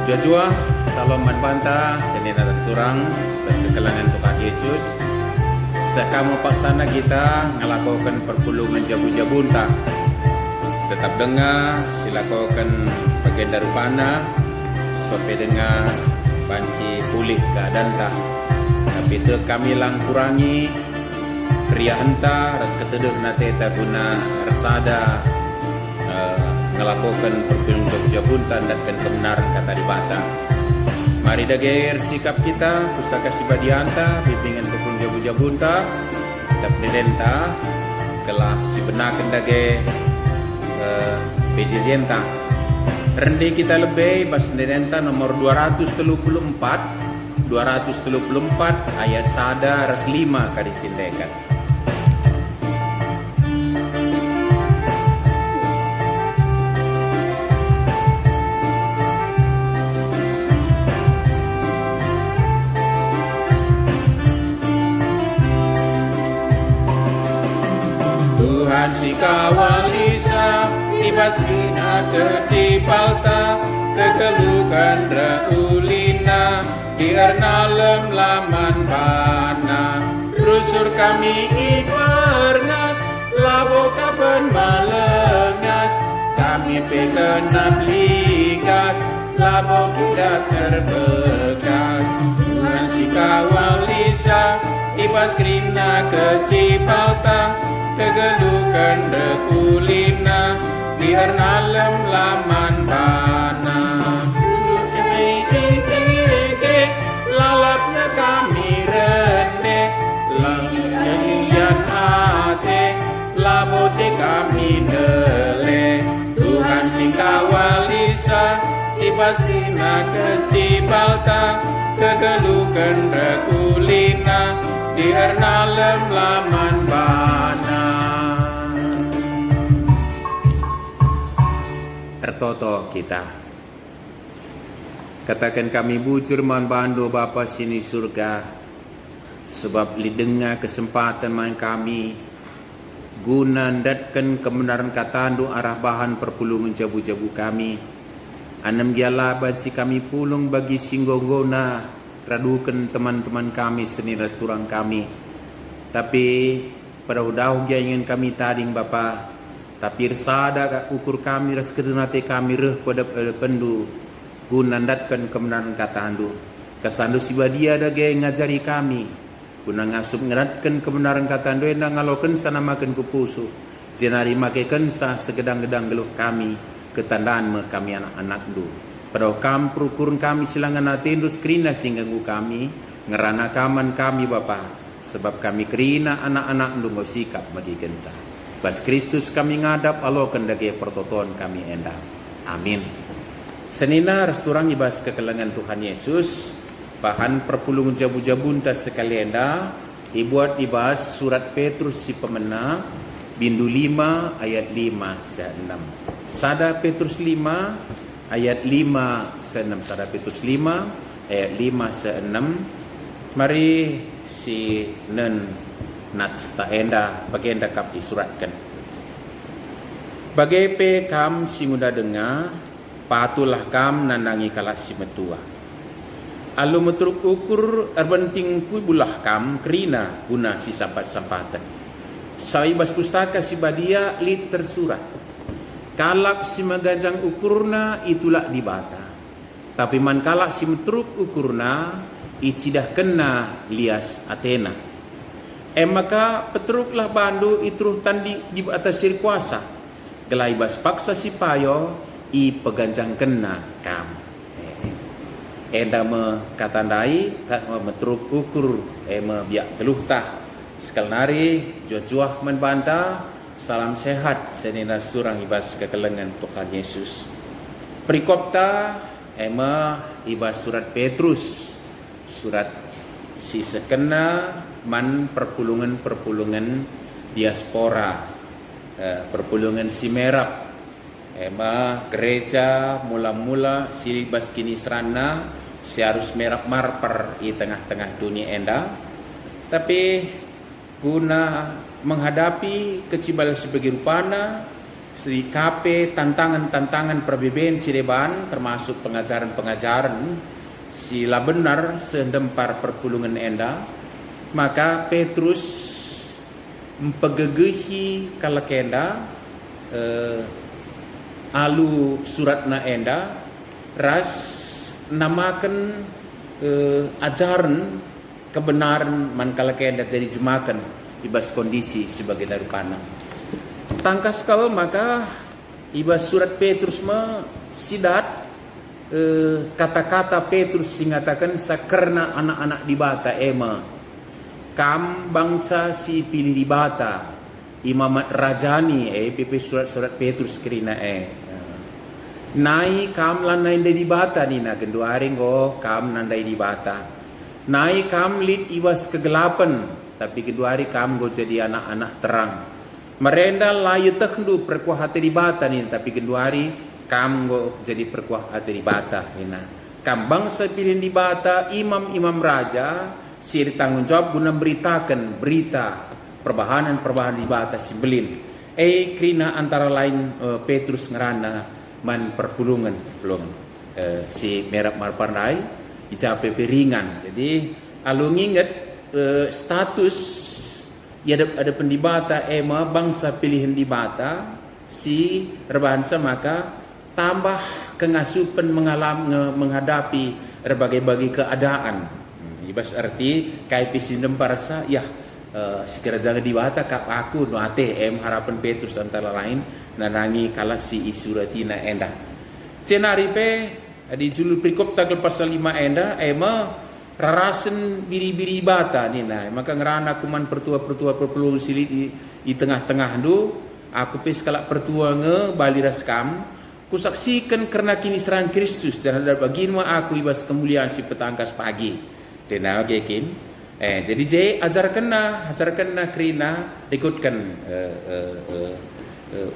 Jua-jua, salam manbanta, senina surang, tas kekelangan Tuhan Yesus. Sekamu paksana kita ngelakukan perpulungan jabu-jabunta. Tetap dengar, silakan bagian darupana, sampai dengar banci pulih keadaan tak. Tapi itu kami lang kurangi, pria enta, ras keteduk nate tak guna rasada. Melakukan perpulungan jabu-jabunta dan kebenaran kata di bata. Mari dager sikap kita, pustaka sibadianta, bimbingan perpulungan jabu-jabunta, dan penelenta, kelah si benakan dage PJJ-enta. Rendi kita lebih, bas penelenta nomor 234 ayat sada ras 5 kali sindekan. Tuhan si kawal Isa, ibas kina kecipalta, kegelukan reulina, diernalem laman bana. Rusur kami ipernas, labo kapan malengas, kami pekenam ligas, labo kita terbekas. Tuhan si kawal Isa, ibas kina kecipalta, kegelukan rekulina, biar nalem laman bana. Lalapnya kami rende, lanyan ate, labote kami dele. Tuhan sing kawal Isa, ibas rina kecibalta, kegelukan rekulina, biar nalem laman bana. Tertoto kita. Katakan kami bujur man bando Bapa sini surga, sebab lidenga kesempatan main kami guna datkan kebenaran katandu arah bahan perpulungan jabu-jabu kami. Anam giala banci kami pulung bagi singgogona, radukan teman-teman kami seni restoran kami. Tapi pada udah ingin kami tading Bapa, tapi resada ukur kami ras kedenate kami reh pada pendu gunandatkan kebenaran kata andu kasandu sibadia dage ngajari kami guna ngasup ngeratkan kebenaran kata andu enda ngaloken sanamaken kupusu jenari makeken sah segedang-gedang geluh kami ketandaan me kami anak-anak du pada kam perukurun kami silangan atindu skrina sehingga kami ngerana kaman kami Bapa, sebab kami kerina anak-anak du ngosikap bagi gensa. Bas Kristus kami ngadap alo kendage pertoton kami endah. Amin. Senina resturang ibas kekelengan Tuhan Yesus, bahan perpulungan jabu-jabunta sekali endah, dibuat ibas surat Petrus si pemena, bindu 5 ayat 5 se 6. Sada Petrus 5 ayat 5 se 6. Sada Petrus 5 ayat 5 se 6. Mari si nen nats ta enda bagian dakap disuratkan. Bagai pe kam si muda dengar, patulah kam nandangi kalah si metua. Alu metruk ukur erbenting kubulah kam kerina guna si sampat-sampatan. Saibas pustaka si badia lit tersurat. Kalak si magajang ukurna itulah dibata. Tapi man kalak si metruk ukurna icidah kena lias Athena. Maka petruklah bandu itruh tandi di atas sir kuasa. Gelaibas paksa si payo i peganjang kena kam. Enda me katandai kat metruk ukur me biak geluh tah. Sekal nari jua-jua menbanta salam sehat senina surang ibas kekelengan Tuhan Yesus. Perikopta ibas surat Petrus, surat si sekena man perpulungan diaspora, perpulungan si merap, gereja mula-mula si bas kini serana si harus merap marper di tengah-tengah dunia enda, tapi guna menghadapi kecibal sebagai rupana si KP tantangan-tantangan perbedaan si deban termasuk pengajaran-pengajaran sila benar sedempar perpulungan enda, maka Petrus mempegegehi kalakenda alu suratna enda ras namakan ajaran kebenaran man kalakenda jadi jemakan ibas kondisi sebagai darupana. Tangkas kau maka ibas surat Petrus sidat kata-kata Petrus singatakan sakerna anak-anak di bata ema kam bangsa si pilih di bata imamat rajani PP surat-surat Petrus kerina nai kam lanai di bata nina kedua hari go kam nandai di bata nai kam lid ibas kegelapan tapi kedua hari kam go jadi anak-anak terang merenda layu tekndu perkuah hati di bata nina tapi kedua hari kam go jadi perkuah hati di bata nina kam bangsa pilih di bata imam-imam raja si tanggung jawab guna beritakan berita perbahanan di bata si belin krina antara lain Petrus ngerana man perpulungan belum si merap marpandai icape peringan jadi alung ingat status ya ada pendibata ema bangsa pilihan di bata si rebansa maka tambah kengasupan menghadapi berbagai keadaan ibas arti kai pisindem parasa ya sekira jangan dibata kap aku no ATM harapan Petrus antara lain nanangi kala si isuratina enda cenari pe di julu prikop tanggal pasal 5 enda ema rarasen biri-biri bata nina maka ngerana kuman pertua-pertua perpelung sili di tengah-tengah du aku pes kala pertua bali raskam kusaksikan karena kini serang Kristus dan ada bagian aku ibas kemuliaan si petangkas pagi dena kekin jadi ajarkan krina ikutkan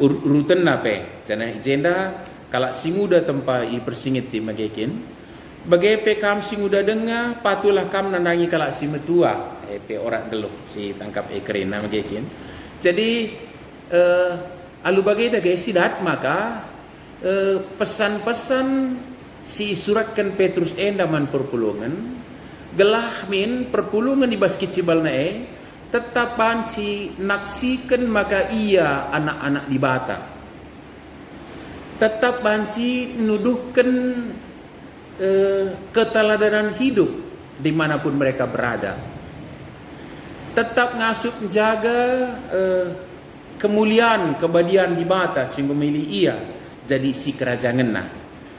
urutan nape jana jenda kalau si muda tempat i persingit ti magekin bagai pe kam si muda denga patulah kam nandangi kalau si metua pe orang geluh si tangkap krina magekin jadi alu bagai dagai sidat maka pesan-pesan si suratkan Petrus endaman perpulungan gelah min perpulungan di baskit cibalna tetap banci naksikan maka ia anak-anak di bata tetap banci nuduhkan keteladanan hidup dimanapun mereka berada tetap ngasup jaga kemuliaan kebadian di bata sehingga milih ia jadi si kerajaan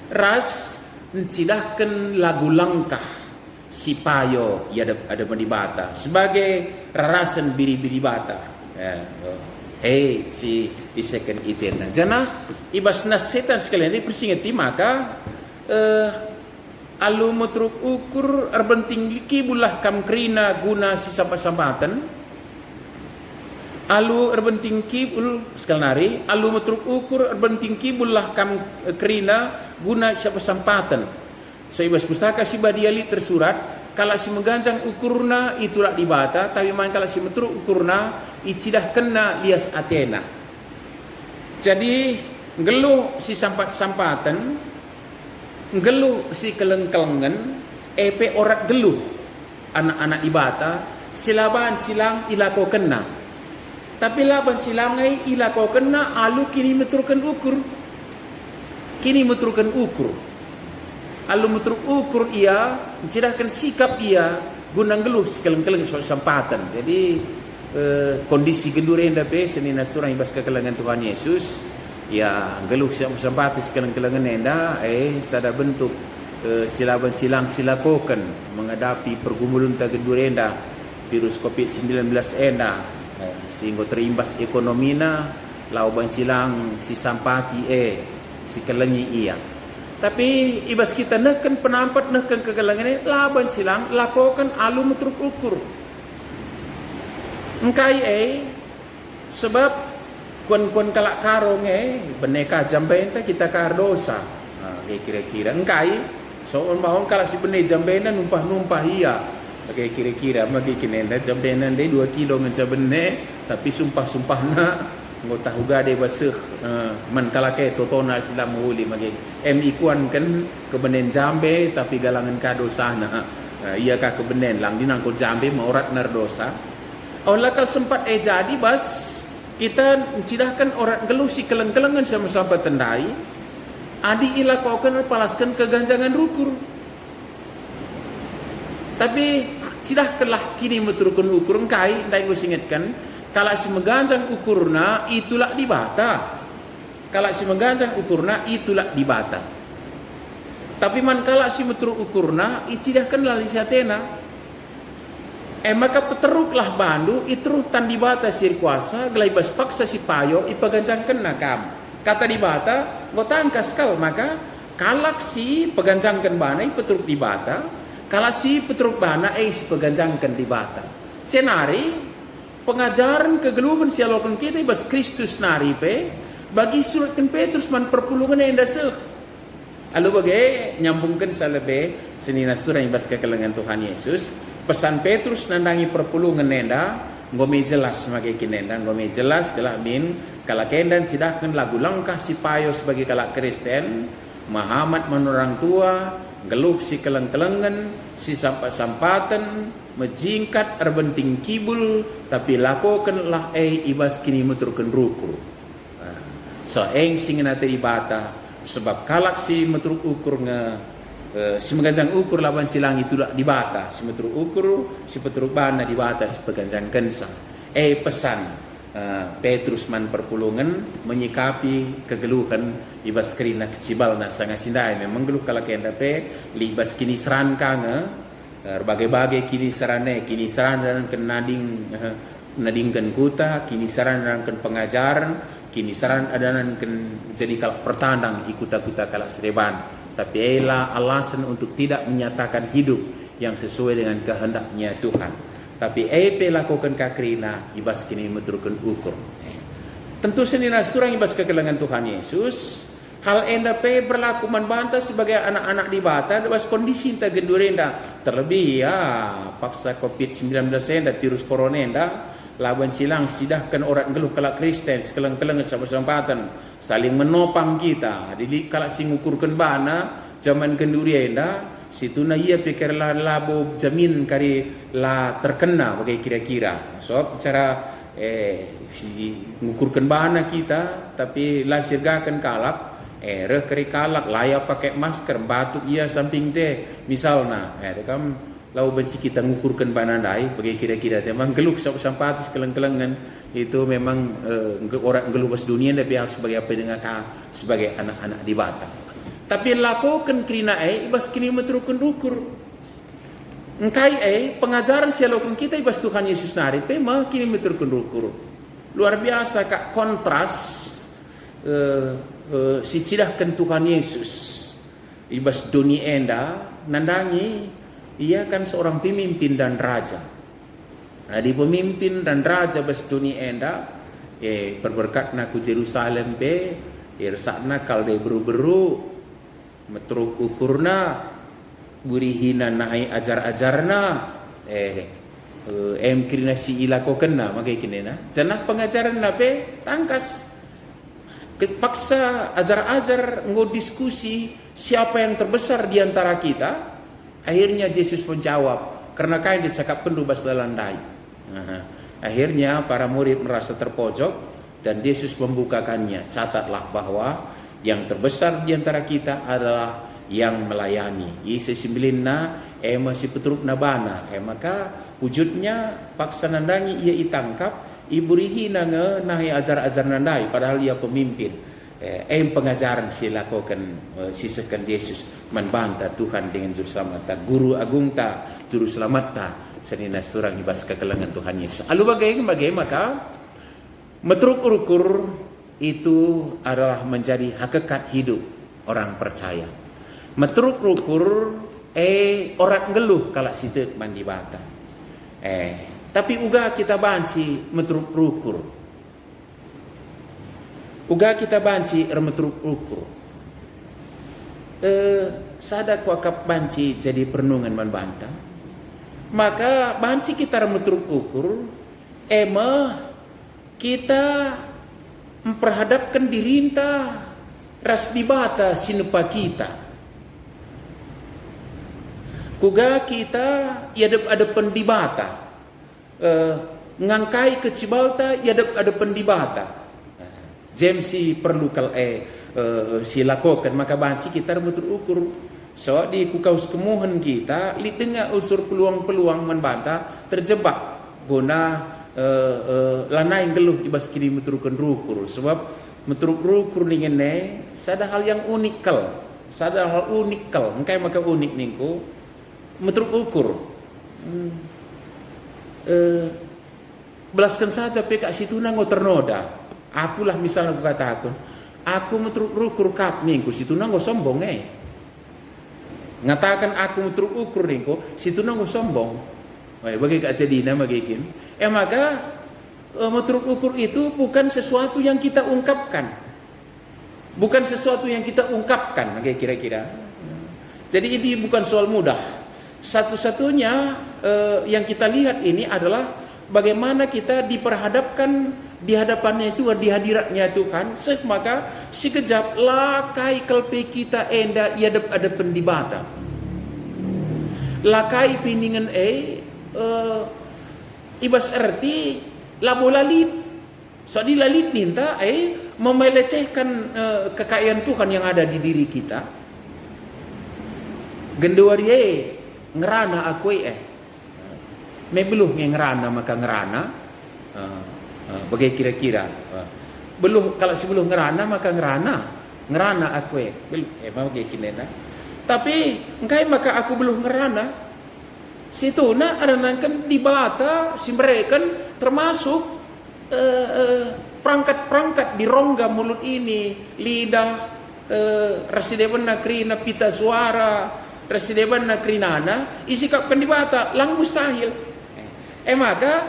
ras ncidahkan lagu langkah si payo ya ada di bata sebagai rarasan biri-biri bata si second ijen jana ibas setan sekalian ini persingeti maka alu metruk ukur arbenting liki bulah kam krina guna si sambatan alu arbenting kibul sekali alu metruk ukur arbenting kibulah kam krina guna sambatan Saibas pustaka si badiali tersurat kalau si mengganjang ukurna itulah di bata tapi man kalau si metruk ukurna icidah kena lias Athena jadi ngeluh si sampatan ngeluh si kelengkelengan epe orat geluh anak-anak di bata silaban silang ilako kena tapi laban silangai ilako kena alu kini metrukan ukur alu metruk ukur ia mencidahkan sikap ia gunang geluh sekeleng-keleng soal sampatan jadi kondisi gendurenda pe senina surang ibas kekelengan Tuhan Yesus ya geluh sampatan sekeleng-kelengan enda sada bentuk silaban silang silakokan menghadapi pergumulan ta gendurenda virus COVID-19 enda sehingga terimbas ekonomina lauban silang si sampati si kelengi ia tapi ibas kita neken penampat neken kegelangan ini laban silang lakukan alu metruk ukur engkai sebab kuan kalak karong beneka jambenta kita kardosa kira-kira engkai soon bahon kalau si bene jambena numpah iya kira-kira magi kinenda jambena de 2 kilo ngeca bene tapi sumpah-sumpahna ngota huga de baseh man kalake totona sila muhuli magi ikuan kan kebenen jambe tapi galangan kado sana iya ka kebenen lang dinang ko jambe maurat nardosa Allah kal sempat jadi bas kita cidahkan orang geluh si keleng-kelengan sama sahabat tendai adi ilakokan palaskan keganjangan rukur tapi cidahkanlah kini meturukun ukur engkai ndai ngusingetkan kalau si mengganjang ukurna itulah dibata. Kalau si mengganjang ukurna itulah dibata. Tapi man kalau si metur ukurna icidahkan lali satena. Maka peteruklah bandu itruh tan dibata sir kuasa gelai bas paksa si payo ipaganjangkan nakam. Kata dibata ngotangkas kal maka kalak si peganjangkan bana peteruk dibata. Kalau si peteruk bana si peganjangkan dibata. Cenari pengajaran kegeluhan sialokan kita bas Kristus naripe bagi suratkan Petrus man perpulungan yang dasar alu bagai nyambungkan salebe senina surah yang bas kekelengan Tuhan Yesus pesan Petrus nandangi perpulungan nenda ngome jelas makai kinenda ngome jelas kelah min kala kendan sidahkan lagu langkah si payo sebagai kalak Kristen Muhammad menurang tua geluh si keleng-kelengan si sampat-sampatan menjingkat erbenting kibul tapi lakokanlah ibas kini meturkan ruku so singin ate ibata sebab kalak si meturuk ukur si mengganjang ukur lawan silang itulah dibata si meturuk ukur si peturuk bana dibata si peganjang kensa pesan Petrus man perpulungan menyikapi kegeluhan ibas kerina kecibalna sangat sindai memang geluh kalak endape libas kini serankange berbagai-bagai kini saran dan nadingkan kuta kini saran dan pengajaran kini saran adanan jadi kalak pertandang ikuta-kuta kalak sereban tapi alasan untuk tidak menyatakan hidup yang sesuai dengan kehendaknya Tuhan tapi lakukan kakrina ibas kini meturkan ukur tentu senina surang ibas kekelangan Tuhan Yesus hal enda berlaku membantah sebagai anak-anak di bata debas kondisi ta gendurenda terlebih paksa COVID-19 enda virus corona enda lawan silang sidahkan orang geluh kalak Kristen sekeleng-keleng sama-sampatan saling menopang kita jadi kalak singukurkan bana zaman genduri enda situna ia pikirlah labo jamin kari la terkena bagai kira-kira so cara ngukurkan bana kita tapi la sirgakan kalak keri kalak layak pakai masker batuk ia samping teh misalnya kam lau benci kita ngukurkan banandai bagi kira-kira memang geluh sampatis keleng-kelengan itu memang orang geluh bas dunia tapi yang sebagai apa dengan sebagai anak-anak di bata tapi lakukan krina ibas kini meterukun ukur engkai pengajaran sialokan kita ibas Tuhan Yesus nari memang kini meterukun ukur luar biasa kak kontras sisidahkan Tuhan Yesus ibas dunia enda nandangi ia kan seorang pemimpin dan raja di pemimpin dan raja bas dunia enda berberkat naku Jerusalem resakna kalde beru-beru metruk ukurna burihina nahai ajar-ajarna kirina si ilako kena makai kinena janah pengajaran nape tangkas paksa ajar-ajar ngo diskusi siapa yang terbesar di antara kita akhirnya Yesus menjawab karena kain dicakap pendu bas dalandai akhirnya para murid merasa terpojok dan Yesus membukakannya catatlah bahwa yang terbesar di antara kita adalah yang melayani Yesus simbilinna masih peturuk nabana maka wujudnya paksa nandangi ia itangkap iburihi nange nahi ajar-ajar nandai padahal ia pemimpin pengajaran silakokan sisakan Yesus membantah Tuhan dengan juru selamat guru agung ta juru selamat ta senina surang ibas kekelangan Tuhan Yesus alu bagai maka metruk ukur itu adalah menjadi hakikat hidup orang percaya metruk ukur orang geluh kalau situ mandi bata tapi uga kita banci metruk ukur uga kita banci metruk ukur sada kuakap banci jadi pernungan membantah maka banci kita metruk ukur kita memperhadapkan dirinta ras dibata sinupa kita. Kuga kita ada pendibata, ngangkai kecibalta ada pendibata. Jemsi perlu si lakukan maka banci kita ukur. So di kukaus kemuhan kita li dengar unsur peluang-peluang membanta terjebak guna lanain geluh ibas kini meturukan rukur sebab meturuk rukur ningene sada hal yang unikal mengkai maka unik ningku meturuk ukur belaskan saja peka situ nango ternoda akulah misalnya aku katakan aku meturuk rukur kap ningku situ nango sombong ngatakan aku meturuk ukur ningku situ nango sombong. Bagi Kak Jadina bagikin. Maka meturuk ukur itu bukan sesuatu yang kita ungkapkan. Bukan sesuatu yang kita ungkapkan, kira-kira. Jadi ini bukan soal mudah. Satu-satunya yang kita lihat ini adalah bagaimana kita diperhadapkan di hadapannya itu, di hadiratnya Tuhan. Maka sekejap lakai kalpe kita enda ada pendibata. Lakai piningan ibas erti labo lalit. So di lalit minta memelecehkan kekayaan Tuhan yang ada di diri kita. Genduarie ngerana aku me beluh ngerana maka ngerana bagai kira-kira beluh kalau sebelum ngerana maka ngerana aku mau kayak kinena tapi engkai maka aku beluh ngerana situ ada nangkan dibata si mereka termasuk perangkat-perangkat di rongga mulut ini lidah rasideban nakrina pita suara rasideban nakrinana isikapkan dibata lang mustahil maka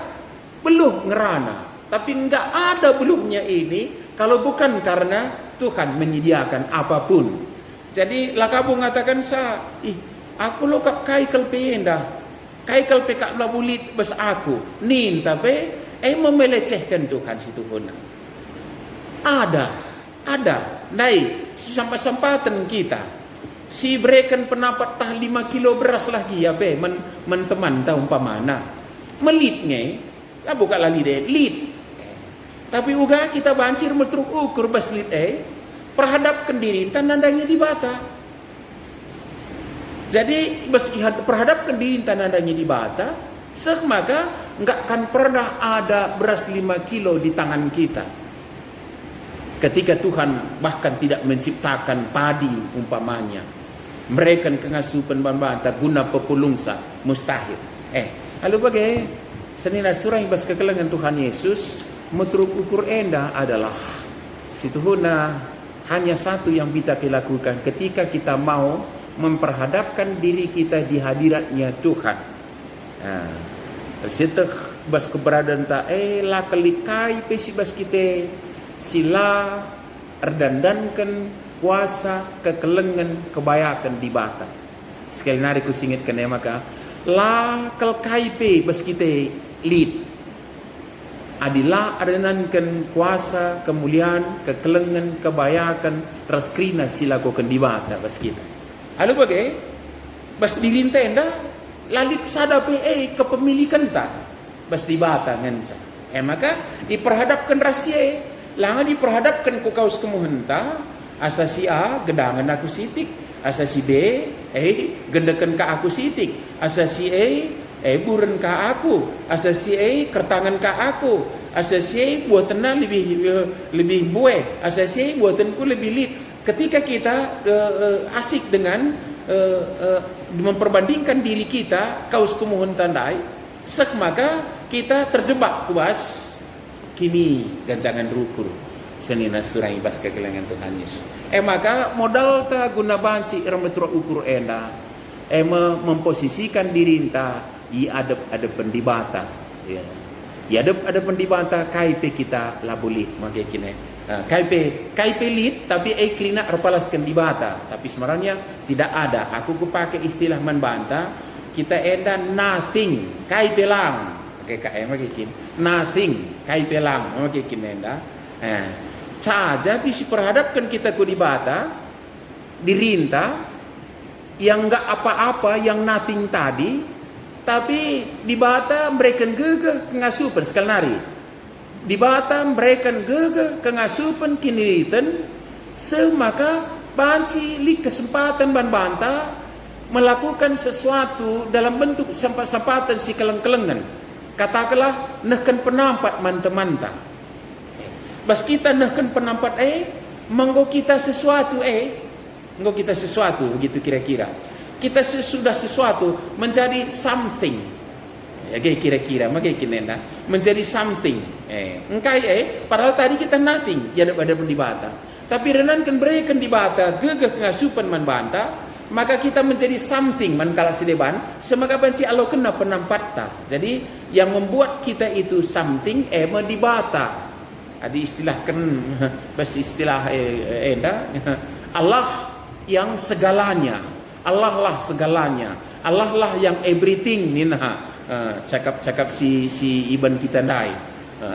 beluh ngerana tapi enggak ada beluhnya ini kalau bukan karena Tuhan menyediakan apapun. Jadi lakabu mengatakan aku lokap kai kalpenda kai kalpe kak labulit bas aku nin tapi memelecehkan Tuhan situ pun ada naik si sampah-sampatan kita si berikan penapat tah 5 kilo beras lagi ya teman tahu umpamana melitnya lah buka lali deh lit tapi uga kita bansir metruk ukur bas lit perhadapkan diri tandanya di bata. Jadi perhadapkan diri tandanya di bata, maka enggak akan pernah ada beras 5 kilo di tangan kita. Ketika Tuhan bahkan tidak menciptakan padi umpamanya, mereka kengasupan bambanta guna pepulungsa mustahil. Lalu bagai senina surah ibas kekelengan Tuhan Yesus metruk ukur enda adalah situhuna hanya satu yang bisa dilakukan ketika kita mau memperhadapkan diri kita di hadiratnya Tuhan. Setelah bas keberadaan ta la kelikai pesi bas kita sila erdandankan kuasa kekelengan kebayakan di bata. Sekali nari ku singit kena maka la kelkai pe bas kita lid adilah erdandankan kuasa kemuliaan kekelengan kebayakan raskrina sila ko kendibata bas kita. Lalu bagai bas dirintenda lalit sada kepemilikan ta bas dibata ngensa maka diperhadapkan rahasia lah diperhadapkan ku kaus kemuhenta asa si A gedangan aku sitik asa si B gendekan ka aku sitik asa si A buren ka aku asa si A kertangan ka aku asa si A buatan lebih bueh asa si A buatanku lebih lit. Ketika kita asik dengan memperbandingkan diri kita kaus kumuhun tandai maka kita terjebak kuas kini ganjangan rukur senina surah ibas kekelengan Tuhan Yesus maka modal ta guna banci rametra ukur enda memposisikan diri enta i ada pendibata ya ada pendibata kaipe kita labulit maka kini KIP lit tapi krina erpalaskan di bata tapi sebenarnya tidak ada aku pakai istilah membanta kita eda nothing KIP lang KKM makin nothing KIP lang makin enda Saja bisa perhadapkan kita ku di bata, dirinta, yang enggak apa-apa, yang nothing tadi, tapi di bata mereka gege kengasupan sekali nari. Di bata mereka gege kengasupan kinilitan, semaka banci li kesempatan ban banta melakukan sesuatu dalam bentuk sempatan si keleng-kelengan. Katakanlah nahkan penampat manta-manta. Bas kita nahkan penampat manggo kita sesuatu manggo kita sesuatu begitu kira-kira. Kita sudah sesuatu menjadi something. Ya kira-kira magai kinenda menjadi something. Engkai padahal tadi kita nothing ya pada pendibata. Tapi renankan berikan di bata gegeh ngasupan man banta, maka kita menjadi something man kala sideban semaka banci Allah kena penampata. Jadi yang membuat kita itu something di bata. Ada istilah bahasa istilah Allah yang segalanya, Allah lah segalanya, Allah lah yang everything nina cakap si Iban kita dai,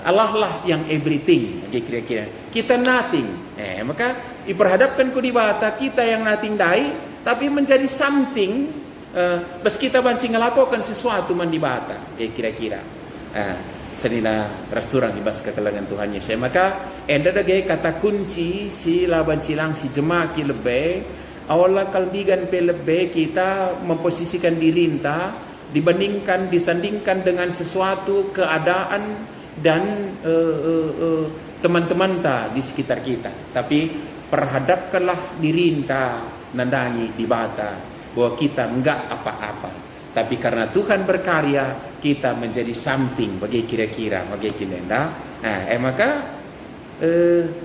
Allah lah yang everything kira-kira kita nothing. Maka diperhadapkan ku di bata kita yang nothing dai tapi menjadi something bas kita banci ngelakukan sesuatu man di bata kira-kira. Senina rasurang ibas kekalangan Tuhan Yesus. Maka enda dage kata kunci si laban silang si jemaki lebih awalnya kalbigan pe lebih kita memposisikan diri entah disandingkan dengan sesuatu keadaan dan teman-teman ta di sekitar kita. Tapi perhadapkanlah diri entah nandangi di bata bahwa kita enggak apa-apa. Tapi karena Tuhan berkarya, kita menjadi something bagi kira-kira, bagi kinenda. Maka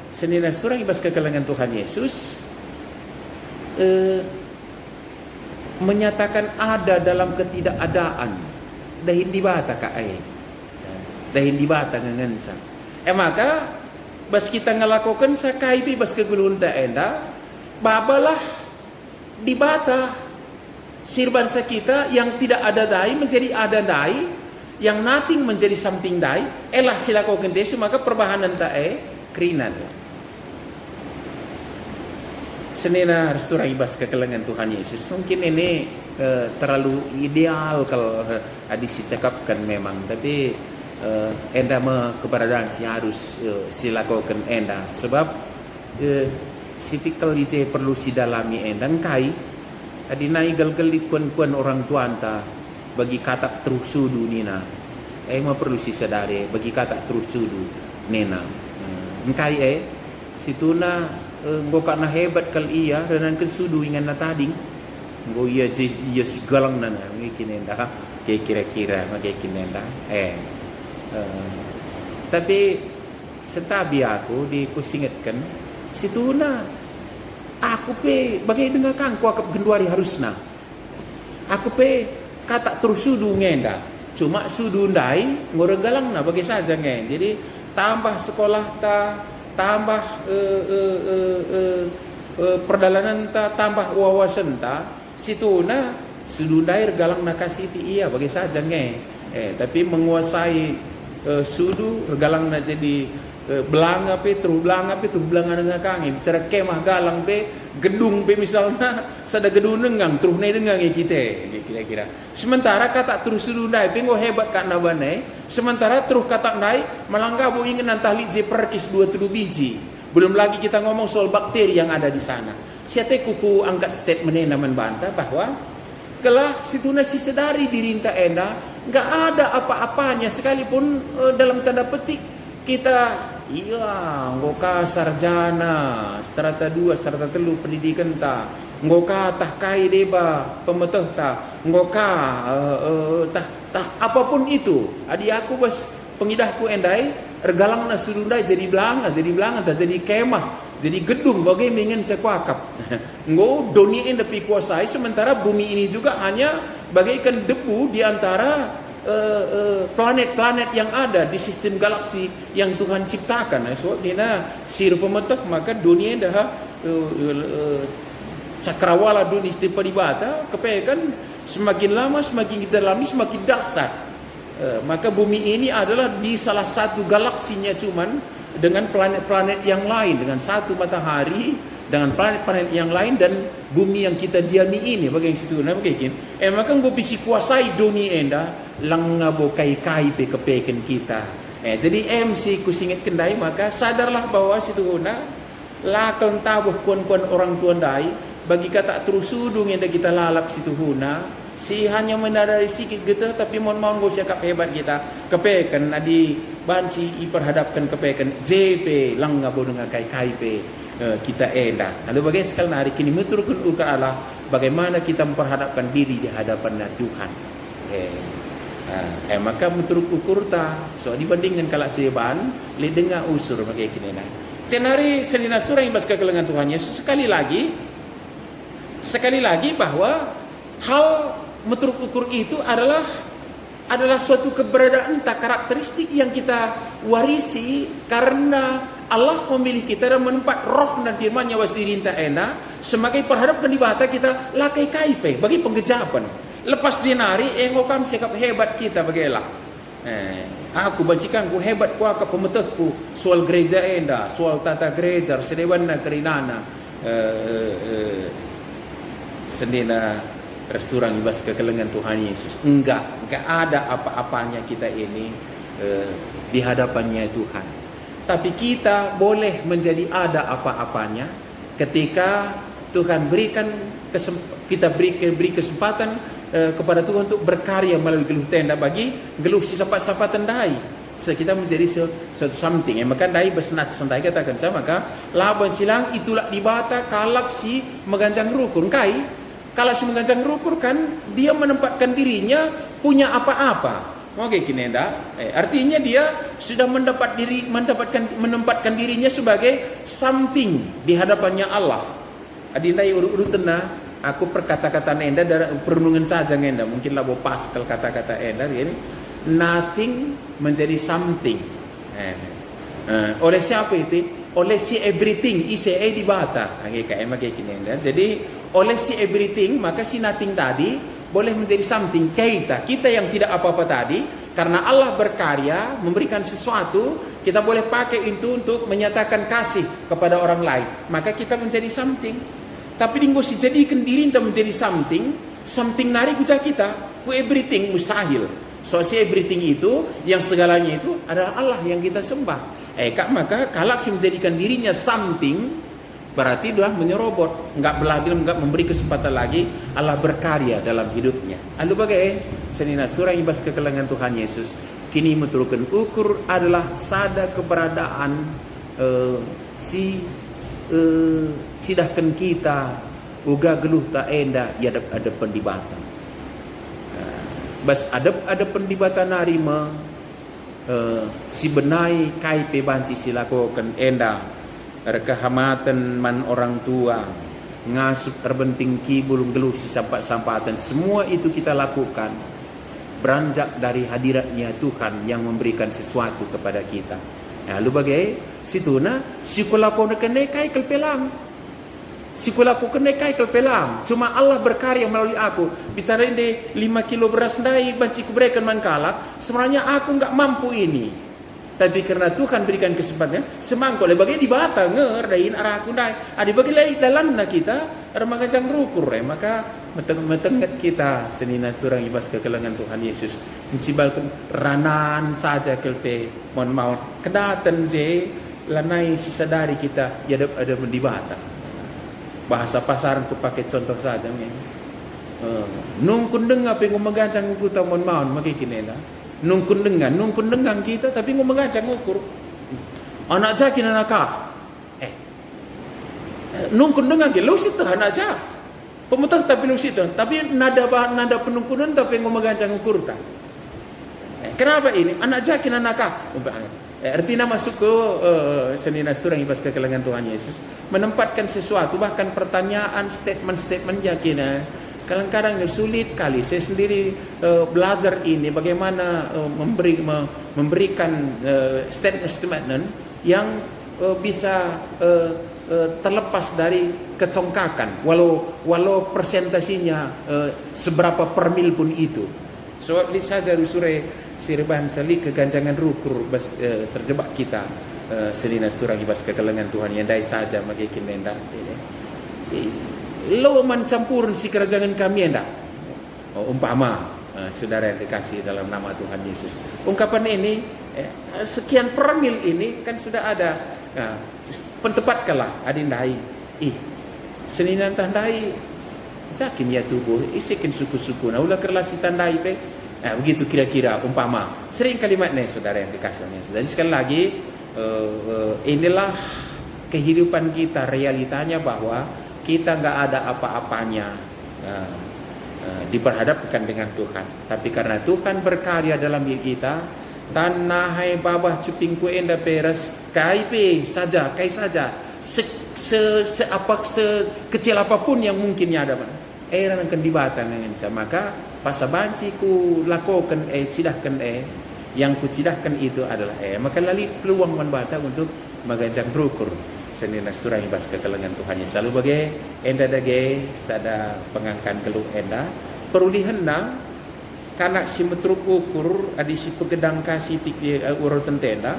senina surang ibas kekalangan Tuhan Yesus menyatakan ada dalam ketidakadaan. Dahin di bata ka dahin di bata ngangensa. Maka bas kita ngelakukan sakaibi bas kegulunta enda, babalah di bata sirbansa kita yang tidak ada dai menjadi ada dai, yang nothing menjadi something dai. Elah silakukan desu maka perbahanan ta krinan. Senina restoran ibas kekalangan Tuhan Yesus. Mungkin ini terlalu ideal kalau adik cakapkan memang, tapi enda keberadaan si harus silakukan enda sebab sitikal ije perlu si dalami enda kai. Adi nai gal-gali kuan-kuan orang tua anta bagi kata terusudu nina. Ma perlu si sadari bagi kata terusudu nena. Engkai situna nggo kana hebat kal iya renan kan sudu ingan na tading. Nggo iya si galang nana ngikin enda kira-kira makin enda. Tapi setabi aku dikusingatkan situna aku pe bagai dengar kang kuakap genduari harusna. Aku pe kata terus sudu ngenda. Cuma sudu ndai ngoregalang na bagai saja ngen. Jadi tambah sekolah ta, tambah perdalanan ta, tambah wawasan ta, situna sudu ndai regalang na kasih ti iya bagai saja ngen. Tapi menguasai sudu regalang na jadi belanga pe terus belanga dengan kangi bicara kemah galang pe gedung pe misalnya sada gedung nengang terus nai dengang kita kira-kira. Sementara kata terus dundai pe ngo hebat kan nabane, sementara terus kata nai malangga bo ingin nantali je perkis 2 biji. Belum lagi kita ngomong soal bakteri yang ada di sana. Siate kuku angkat statement naman banta bahwa kelah situna si sedari dirinta enda enggak ada apa-apanya sekalipun dalam tanda petik kita ngoka sarjana strata 2 strata 3 pendidikan ta ngoka tah kai deba pemeteh ta ngoka tah apapun itu adi aku bas pengidahku endai regalang na sudundai jadi belanga tak jadi kemah jadi gedung bagai mingen cekuakap ngo doni enda pi kuasai sementara bumi ini juga hanya bagaikan debu di antara planet-planet yang ada di sistem galaksi yang Tuhan ciptakan. Sebab dina sir pemetah maka dunia dah cakrawala dunia istipadibata kepekan semakin lama semakin kita dalami semakin dahsyat. Maka bumi ini adalah di salah satu galaksinya cuman dengan planet-planet yang lain, dengan satu matahari, dengan planet-planet yang lain dan bumi yang kita diami ini bagai situ na bagai maka go bisi kuasai dunia enda langa bo kai pe kepeken kita. Jadi MC ku singit kendai maka sadarlah bahwa situ na lakon tabuh kuan-kuan orang tuan dai bagi kata terus sudung enda kita lalap situ huna. Si hanya mendarai sikit gitu tapi mohon go siakap hebat kita kepeken adi bansi iperhadapkan kepeken JP langga bo dengan kai pe kita enda. Lalu bagaimana sekali hari kini menurutkan ukur Allah bagaimana kita memperhadapkan diri di hadapan Tuhan. Maka menurut ukur ta so dibandingkan kalau seban le dengar usur bagaimana kini nah. Cenari senina surah yang baskan kelengan Tuhan Yesus sekali lagi bahwa hal menurut ukur itu adalah suatu keberadaan tak karakteristik yang kita warisi karena Allah memilih kita dan menempat roh dan firman-Nya was diri enta ena sebagai perhadapkan di bata kita lakai kaipe bagi penggejapan lepas jenari engokam sikap hebat kita bagilah aku bancikan ku hebat ku akap pemetehku soal gereja enda soal tata gereja sedewana kerinana sendina resurang ibas kekelengan Tuhan Yesus enggak ada apa-apanya kita ini di hadapannya Tuhan. Tapi kita boleh menjadi ada apa-apanya ketika Tuhan kita beri kesempatan kepada Tuhan untuk berkarya melalui geluh tenda bagi geluh si sapat-sapat tendai. Kita menjadi something. Maka dai besnat sendai katakan maka laban silang itulah dibata kalak si meganjang rukun kai. Kalau si mengganjang rukur kan dia menempatkan dirinya punya apa-apa. Oke kini artinya dia sudah menempatkan dirinya sebagai something di hadapannya Allah. Adindai urut tenah aku perkata-kata enda dari perenungan saja enda mungkin lah Pascal kata-kata enda ini nothing menjadi something. Oleh siapa itu? Oleh si everything ICE di bata. Jadi oleh si everything maka si nothing tadi boleh menjadi something kita yang tidak apa-apa tadi karena Allah berkarya memberikan sesuatu kita boleh pakai itu untuk menyatakan kasih kepada orang lain maka kita menjadi something. Tapi dinggo si jadikan diri kita menjadi something nari kuca kita ku everything mustahil. So si everything itu yang segalanya itu adalah Allah yang kita sembah. Maka kalau si menjadikan dirinya something berarti dia menyerobot, enggak memberi kesempatan lagi Allah berkarya dalam hidupnya. Lalu bagaimana? Senina surah ibas kekelengan Tuhan Yesus kini menurunkan ukur adalah sada keberadaan sidahkan kita uga geluh tak enda ada pendibatan. Bas ada pendibatan narima si benai kai pe banci silakokan enda rekahamatan man orang tua ngasup terbenting kibul geluh si sampatan semua itu kita lakukan beranjak dari hadiratnya Tuhan yang memberikan sesuatu kepada kita. Lalu bagaimana? Situna sikulaku kenekai kelpelang. Sikulaku kenekai kelpelang. Cuma Allah berkarya melalui aku. Bicara ini 5 kilo beras dai banci kuberikan mankalak. Sebenarnya aku enggak mampu ini. Tapi karena Tuhan berikan kesempatan semangkol bagaimana dibata ngerdain arah aku dai. Adi bagaimana dalam kita remagajang rukur maka metenget kita senina surang ibas kekelengan Tuhan Yesus mencibalkan ranan saja kelpe mohon maaf kedatan je lanai sisa dari kita ada mendibata bahasa pasaran tu pakai contoh saja nungkun dengar pengu megajang kita mohon maaf makikinena nungkun dengang kita tapi ngomongajang ngukur anak jakin anakah nungkun dengang kita lu situ anak jak pemetah tapi lu situ tapi nada penungkunan tapi ngomongajang ngukur tak kenapa ini anak jakin anakah artinya masuk ke senina surang ibas kekelengan Tuhan Yesus menempatkan sesuatu bahkan pertanyaan statement yakin kadang-kadang sulit kali saya sendiri belajar ini bagaimana memberikan statement yang bisa terlepas dari kecongkakan walau persentasinya seberapa per mil pun itu. So lihat saja rusure sirban salik keganjangan rukur terjebak kita senina surang ibas kekelengan Tuhan yang dai saja magikin nenda lo mencampur si kerajaan kami enda. Umpama saudara yang dikasih dalam nama Tuhan Yesus, ungkapan ini sekian permil ini kan sudah ada. Pentepat kalah adindai seninan tandai jakin ya tubuh isikin suku-suku nah ulah kerlasi tandai pe begitu kira-kira umpama sering kalimat nih saudara yang dikasihnya. Jadi sekali lagi inilah kehidupan kita, realitanya bahwa kita nggak ada apa-apanya diperhadapkan dengan Tuhan, tapi karena Tuhan berkarya dalam diri kita, tanah hai babah cuping ku enda peres kai saja sekecil apapun yang mungkinnya ada era akan dibatan dengan maka pasabanci ku lakukan cidahkan yang ku cidahkan itu adalah maka lali peluang membata untuk magajang rukur senina surah ibas kekelengan Tuhan yang selalu bagai enda dage sada pengangkan geluh enda perulihan na kanak si metruk ukur adi si pegedang kasih urutan tenda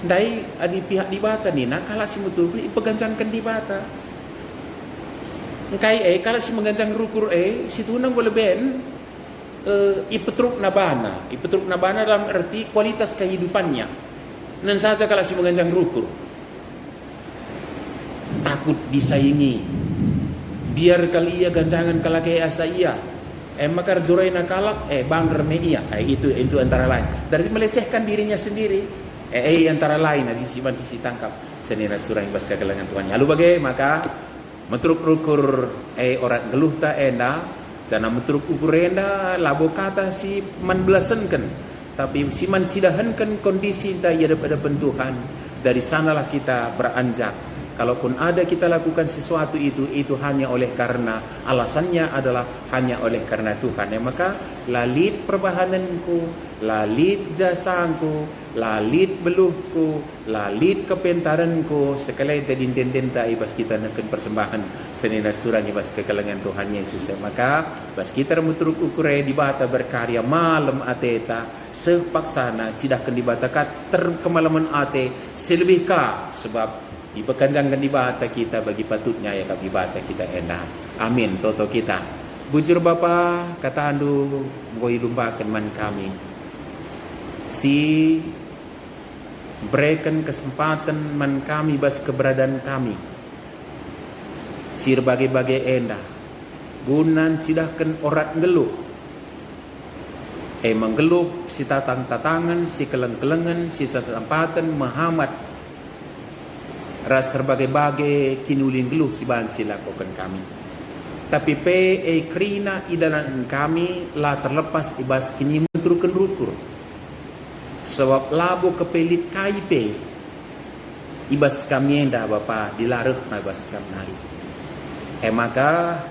dai adi pihak di bata nina kala si metruk peganjankan di bata engkai kala si mengganjang rukur si tunang boleh ben ipetruk nabana dalam arti kualitas kehidupannya nan saja kala si mengganjang rukur takut disaingi biar kali ia ganjangan kala kayak asa iya makar zurai nakalak bangger meia itu antara lain dari melecehkan dirinya sendiri antara lain sisi tangkap senina surah ibas kekelengan Tuhan lalu bagai maka metruk ukur orang geluh ta enda jana metruk ukur enda labo kata si man belasenkan tapi si man cidahankan kondisi ta ia hadapan Tuhan dari sanalah kita beranjak. Kalaupun ada kita lakukan sesuatu itu hanya oleh karena alasannya adalah hanya oleh karena Tuhan. Maka lalit perbahananku, lalit jasaku, lalit beluhku, lalit kepentaranku, sekali jadi dendenta ibas kita nakan persembahan senina surang ibas kekelengan Tuhan Yesus. Maka bas kita mutruk ukure di bata berkarya malam ateta sepaksana cidahkan di bata terkemalaman ate selebihkah sebab dipekanjangkan di bata kita bagi patutnya ya di bata kita enak. Amin. Toto kita. Bujur Bapa kata andu ngoi lumbakan man kami. Si berikan kesempatan man kami bas keberadaan kami. Sir bagai-bagai endah. Gunan sidahkan orat ngeluh. Menggeluh si tatang-tatangan, si keleng-kelengan, si sesempatan Muhammad ras berbagai kinulin geluh si banci lakukan kami. Tapi krina idanan kami lah terlepas ibas kini menturukan rukur. Sebab labu kepelit kaipe ibas kami endah Bapa dilarut na ibas kami nari. Maka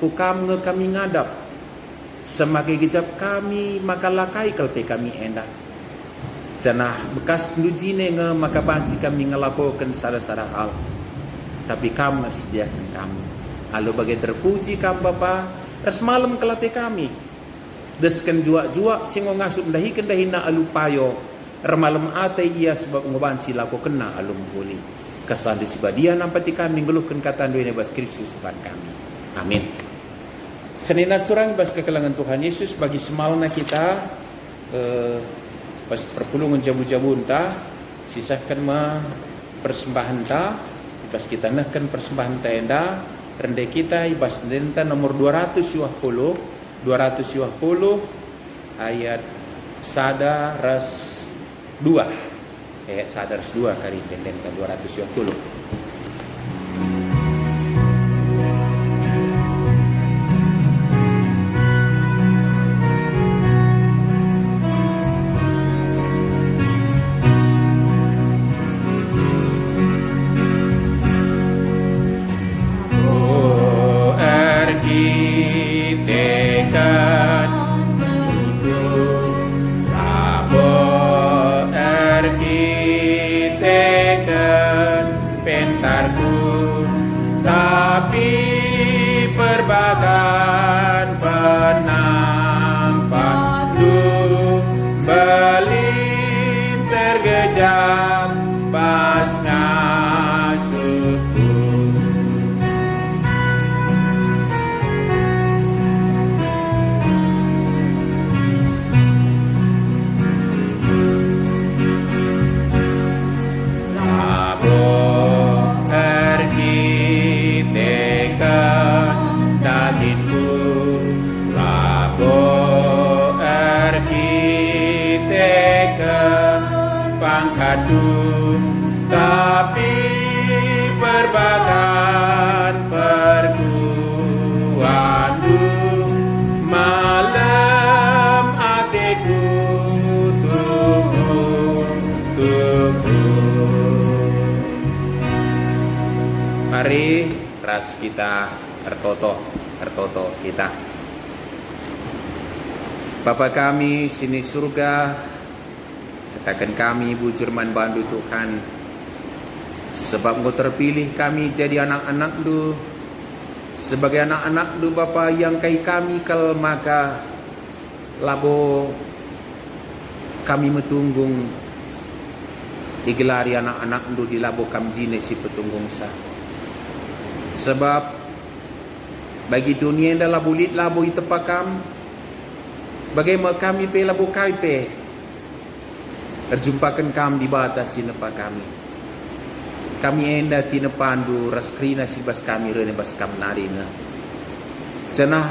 kukam nge kami ngadap semakai gejap kami maka lakai kalpe kami endah. Janah bekas nujine nge maka banci kami ngelakukan sada-sada hal. Tapi kamu sediakan kami. Lalu bagai terpuji kamu Bapa. Ras malam kelate kami. Deskan jua-jua singo ngasup dahikan dahina alupayo. Remalam ate ia sebab ngebanci laku kena alum huli. Kesan disibadia nampati kami ngeluhkan kata dunia bas Kristus Tuhan kami. Amin. Senina surang bas kekelangan Tuhan Yesus bagi semalna kita pas perpulungan jabu-jabu entah sisakan persembahan ta pas kita nahkan persembahan ta enda rende kita ibas denta nomor 220 ayat sada ras 2 sada ras 2 kari denta 220. Aduh, tapi perbakan perguandu malam hatiku tunggu. Mari ras kita ertoto kita. Bapa kami sini surga, katakan kami bujur man bandu Tuhan, sebab Engkau terpilih kami jadi anak-anak Du, sebagai anak-anak Du Bapa yang kai kami kal maka labo kami metunggung digelari anak-anak Du di labo kamjine si petunggung sa. Sebab bagi dunia yang dah bulit labo itepakam, bagaimana kami pe labo kai pe terjumpakan kami di batas sinepa kami. Kami enda tinepandu raskrina si bas kami rene bas kam narina. Cenah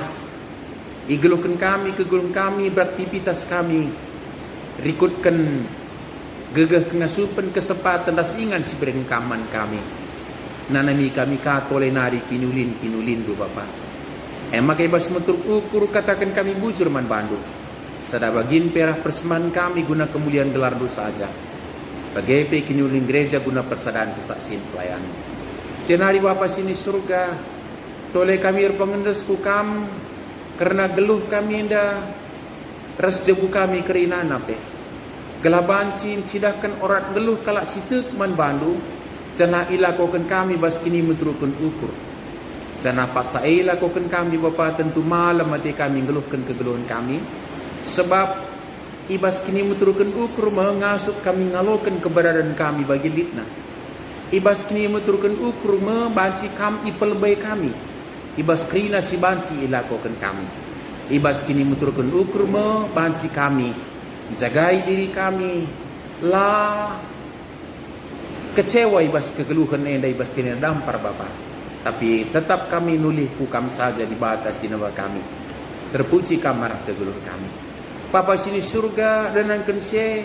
igelukan kami kegulung kami beraktivitas kami rikutkan gegeh ngasupen kesempatan das ingan si berengkaman kami. Nanami kami katole nari kinulin du Bapa. Makai bas metur ukur katakan kami bujur man bandu. Sada bagin perah perseman kami guna kemuliaan gelar dosa saja. Bagai pe kinulin gereja guna persadaan kesaksian pelayan. Cenari Bapa sini surga, tole kami pengendes kukam karena geluh kami indah ras jebu kami kerinan ape. Gelaban cin sidakan orat geluh kalak sitek man bandu. Cana ilakokan kami bas kini meturukun ukur. Cana paksa ilakokan kami Bapa tentu malam mati kami geluhkan kegeluhan kami. Sebab ibas kini meturukun ukur mengasuk kami ngalokan keberadaan kami bagi litna. Ibas kini meturukun ukur membanci kami ipelebay kami. Ibas kerina si banci ilakokan kami. Ibas kini meturukun ukur membanci kami. Jagai diri kami. Lah kecewa ibas kegeluhan enda ibas kini dampar Bapa. Tapi tetap kami nulih kukam saja di batas sinewa kami. Terpuji kamar kegeluh kami. Papa sini surga dan angken se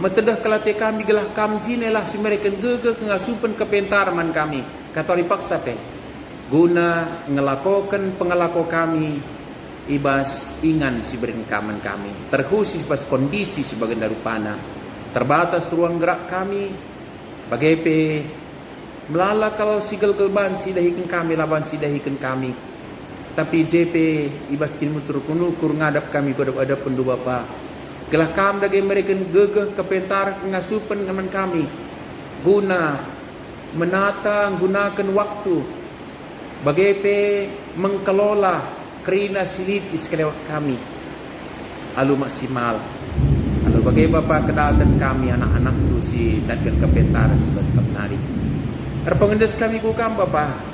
metedah kelate kami gelah kamjine lah si mereka gegeh ngasupen kepentarman kami. Katori paksa pe. Guna ngelakokan pengelako kami ibas ingan si berengkaman kami. Terkhusus ibas kondisi sebagai darupana. Terbatas ruang gerak kami. Bagai pe melalakal sigel gelban sidahikan kami laban sidahikan kami. Tapi JP ibas kini mutur kunukur ngadap kami kodap-adap pendu Bapa. Gelah kam dagi mereka gegeh kepentar ngasupen ngaman kami. Guna menata gunakan waktu. Bagai pe mengkelola kerina silit iskelewat kami. Alu maksimal. Alu bagai Bapa kedatan kami anak-anak tu si natkan kepentar sebas kapnari. Terpengendes kami kukam Bapa.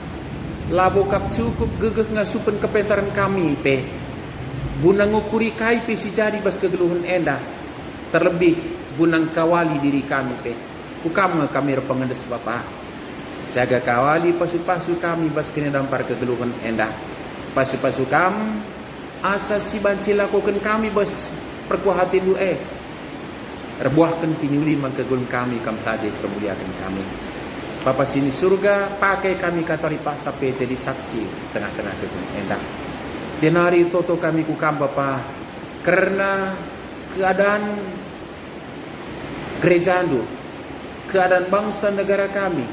Labo kap cukup gegeh ngasupen kepentaran kami pe. Guna ngukuri kai pe si jadi bas kegeluhan enda. Terlebih gunang kawali diri kami pe. Kukam kami pengendes Bapa. Jaga kawali pasu-pasu kami bas kini dampar kegeluhan enda. Pasu-pasu kam asa si banci lakukan kami bas perkuhati lu Rebuahkan tinyuli mang kegeluhan kami kam saja permuliakan kami. Bapa sini surga, pakai kami katori pasape jadi saksi tengah-tengah kegeluhan enda. Jenari toto kami kukam Bapa, karena keadaan gereja andu, keadaan bangsa negara kami,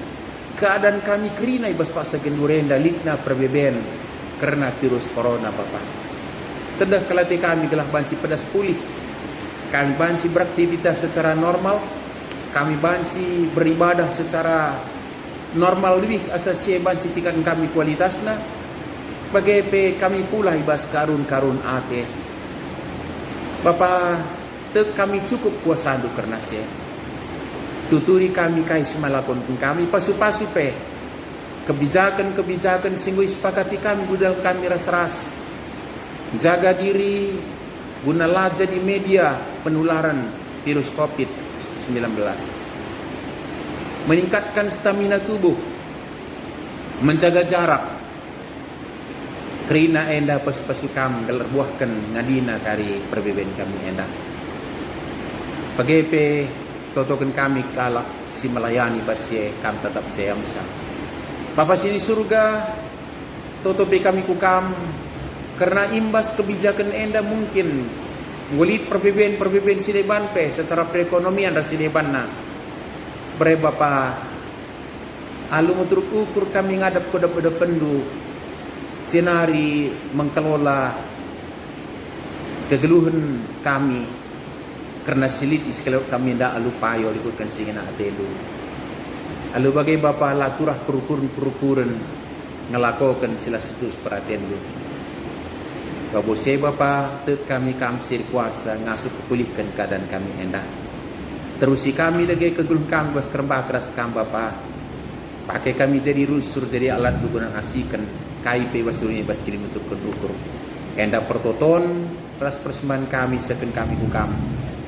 keadaan kami kerina ibas paksa gendurenda litna perbeben karena virus corona Bapa. Tedah kelati kami gelah banci pedas pulih, kami banci beraktivitas secara normal, kami banci beribadah secara normal lebih asasi banci tingkat kami kualitasna. Bagai pe kami pula ibas karun-karun ate. Bapa tek kami cukup kuasa adu karena se. Tuturi kami kai semalakon kami pasu-pasu pe. Kebijakan-kebijakan singgo sepakati kami budal kami ras-ras. Jaga diri guna laja di media penularan virus COVID-19. Meningkatkan stamina tubuh, menjaga jarak. Kerina enda pasu-pasu kami gelerbuahkan ngadina kari perbeben kami enda. Pagepe totokan kami kala si melayani basye kami tetap jaya masa. Bapa sini surga, tutupi kami kukam, karena imbas kebijakan enda mungkin ngulit perbedaan sideban pe secara perekonomian dan sideban na. Bre Bapa, alu mutruk ukur kami ngadap ke pendu, cenari mengkelola kegeluhan kami, karena silit iskelot kami ndak alu payo dikutkan singina atelu. Alu bagai Bapa laturah perukuran ngelakokan sila situs perhatian lu. Babose Bapa tet kami kamsir kuasa ngasuh kepulihkan keadaan kami endah. Terusi kami dagai kegeluhan kami bas kerembah keras kami Bapa. Pakai kami jadi rusur jadi alat dukungan asikan KIP basurnya bas kini untuk ukur. Endah pertoton ras persembahan kami seken kami kukam.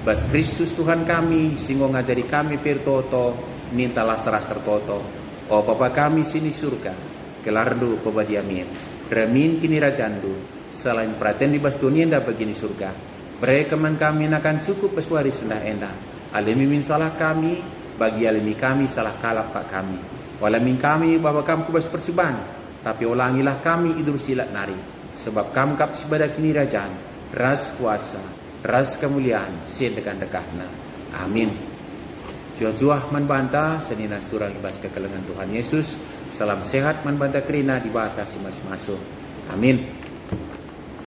Bas Kristus Tuhan kami singgo ngajari kami pertoto nintalah serasar toto. O Bapa kami sini surga kelardu pebadiamin remin kini rajandu selain perhatian di bas dunia nda begini surga mereka man kami akan cukup peswari sendah endah alimi min salah kami bagi alimi kami salah kalap pak kami walamin kami Bapa kami kubas percobaan tapi ulangilah kami idur silat nari sebab kami kap sebadak kini rajaan ras kuasa ras kemuliaan sedekan dekahna amin. Juah-juah manbanta senina surang ibas kekelengan Tuhan Yesus. Salam sehat manbanta kerina di batas mas masuk. Amin.